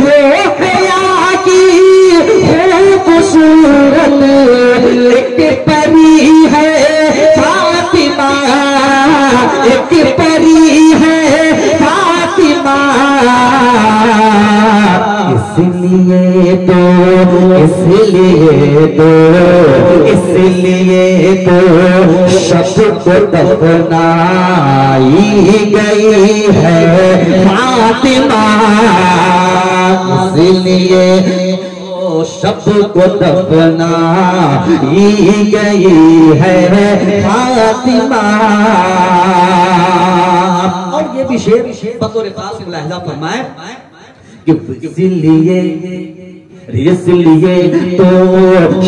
वो हया की खूबसूरत एक परी है फातिमा, एक परी है फातिमा। इसलिए तो सबको दफनाई गई है फातिमा। इसलिए सबको दफनाई गई है फातिमा। और ये भी शेर बतौर खास मुलाहिजा फरमाए कि इसलिए तो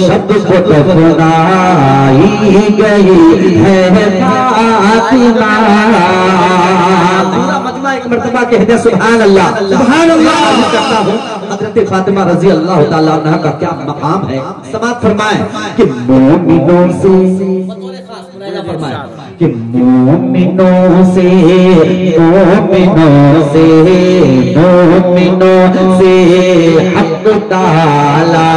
सबको दफनाई गई है फातिमा। पूरा मजमा एक मर्तबा कहते हैं सुभान अल्लाह सुभान अल्लाह। करता हूँ हज़रत फातिमा रज़ी अल्लाह ताला अन्हा का क्या मकाम है। समाअत फरमाए कि मोमिनों से फरमाए कि मोमिनों से हक़ ताला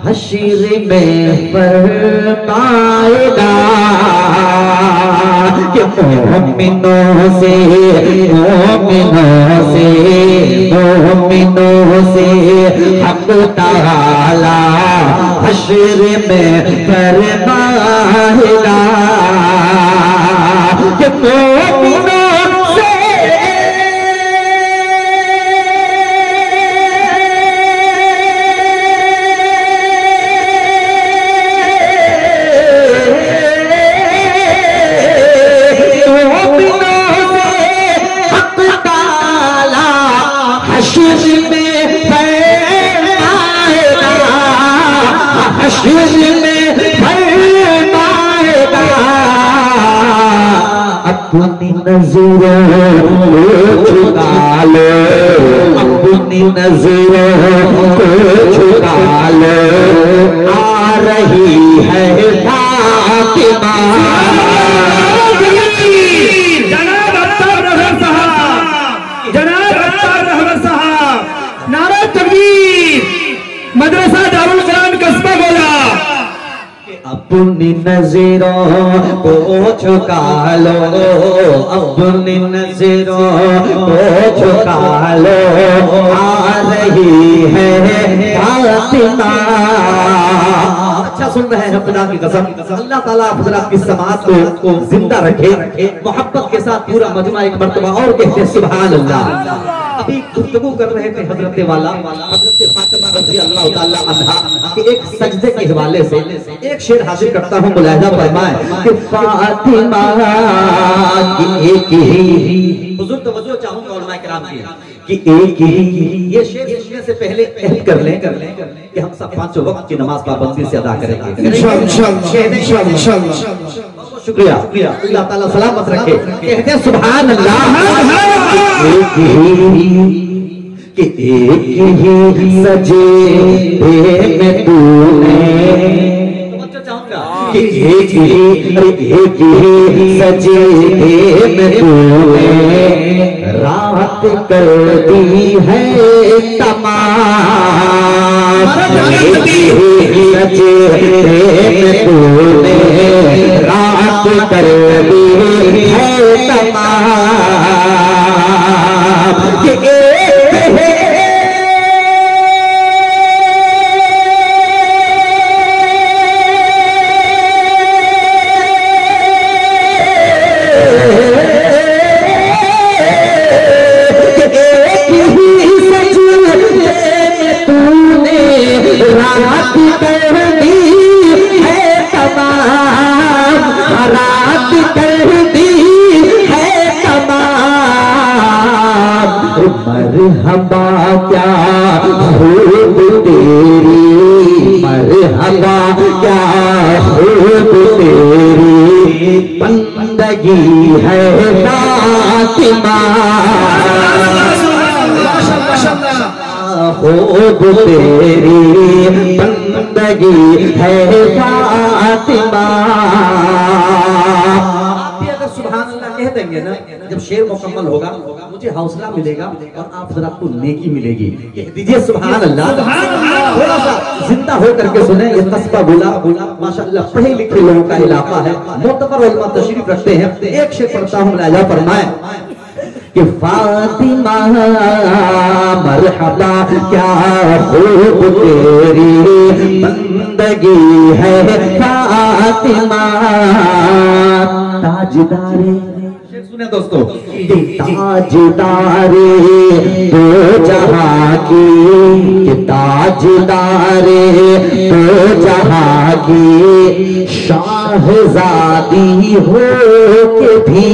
हश्र में फरमाएगा कि मोमिनों से हक़ ताला हश्र में फरमाएगा कि मोमिनों से हक़ ताला हश्र में फरमाएगा, हश्र में फरमाएगा। अपनी नज़रों को झुका लो, अपनी नज़रों को झुका लो, आ रही है फातिमा। जनाब अत्तार रहमान साहब, जनाब अत्तार रहमान साहब, नारा तकबीर। मदरसा दारुल कुरान कस्बा बोला। अपनी नज़रों को झुका लो, अपनी नज़रों को झुका लो, आ रही है फातिमा। अच्छा सुन रहे हैं खुदा की कसम। अल्लाह ताला हज़रत की समाअत को जिंदा रखे, मोहब्बत के साथ पूरा मजमा एक मर्तबा और कहते हैं सुभान अल्लाह। अभी गुफ्तगू कर रहे थे हजरत वाला हजरत फातिमा रज़ी अल्लाह ताला अन्हा के एक सजदे के हवाले से एक शेर हाजिर करता हूँ। मुलाहिजा फरमाए कि फातिमा की एक ही, हुजूर तवज्जो चाहूंगा उलमा किराम की, कि एक ही ये शेर सुनने से पहले अहद कर लें कि हम सब पांचों वक्त की नमाज पाबंदी से अदा करेंगे इंशाअल्लाह। शुक्रिया अल्लाह ताला सलामत रखे। कहते हैं सुभान अल्लाह। एक ही सजे में तूने, कि एक ही सजे में तूने राहत कर दी है तमाम। एक ही सजे में तूने राहत कर दी है तमाम। कि मरहबा क्या खूब तेरी, मरहबा क्या खूब तेरी बंदगी है फातिमा। खूब तेरी बंदगी है फातिमा। देंगे ना, जब शेर मुकम्मल होगा मुझे हौसला मिलेगा और आप जरा आपको नेकी मिलेगी। दीजिए सुभान अल्लाह। थोड़ा सा जिंदा हो करके सुने। ये कस्बा बुला माशाअल्लाह पढ़े लिखे लोगों का इलाका है, मोतबर उलमा तशरीफ रखते हैं। एक शेर पढ़ता हूँ, लाजा फरमाए कि फातिमा मरहबा क्या खूब तेरी बंदगी है फातिमा, ताजदारे सुने दोस्तों, ताजदारे दो जहां की, ताजदारे दो जहां की शाहजादी हो के भी,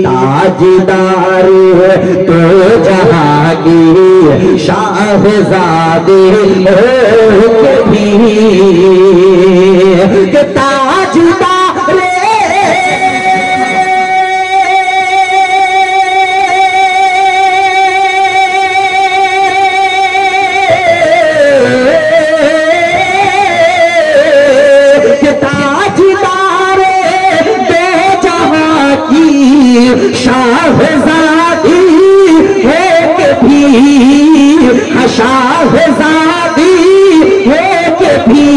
ताजदार तो जहां की शाहजादी हो के भी, ताजदार शाहजादी है के भी, शाहजादी है के भी,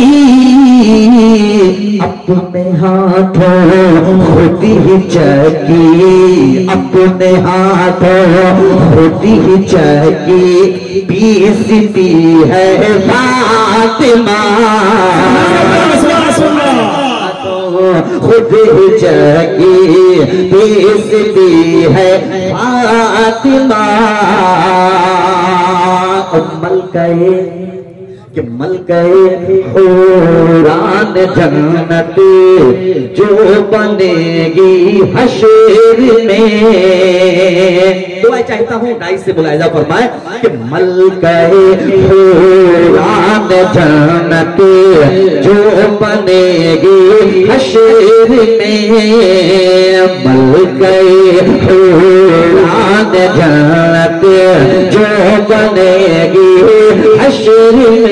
अपने हाथों खुद ही चकी, अपने हाथों खुद ही चकी पीसती है फातिमा, खुद ही चकी पीसती है फातिमा। मलकाए कि मलकाए हुरान जन्नत जो बनेगी हशर में, दुआ चाहता हूँ डाइस से बुलाया फरमाए कि मलकाए हुरान जन्नत जो बनेगी हशर में, मलकाए हुरान जन्नत जो बनेगी हशर में,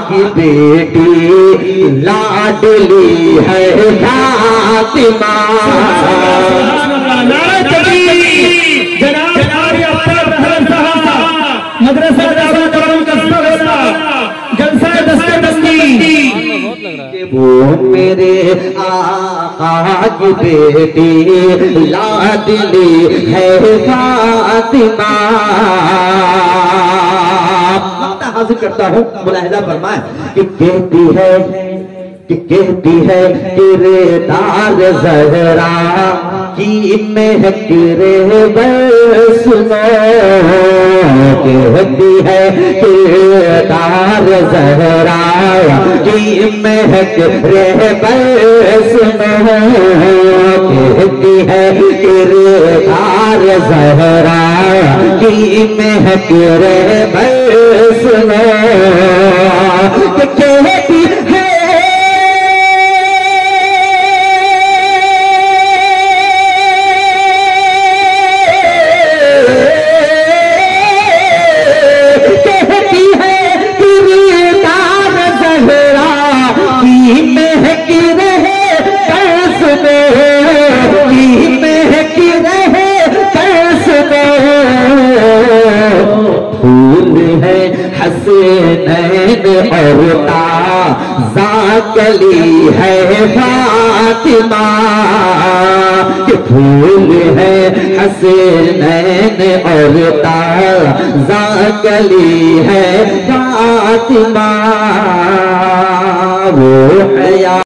की बेटी लाडली है फातिमा, मदरसा दारुल कलाम कस्बा गोला जलसा दस्ते दस्ती, वो मेरे आका की बेटी लाडली है फातिमा। हाजिर करता हूँ, मुलाहिजा फरमाए कि कहती है किरदार ज़हरा की महक रे सुनो, कहती है किरदार ज़हरा की महक रे सुनो, कहती है किरदार ज़हरा की महक रे सुनो, कहती है हसनैन और ताज़ाकली है फातिमा, कि फूल है हसनैन और ताज़ाकली है फातिमा, वो है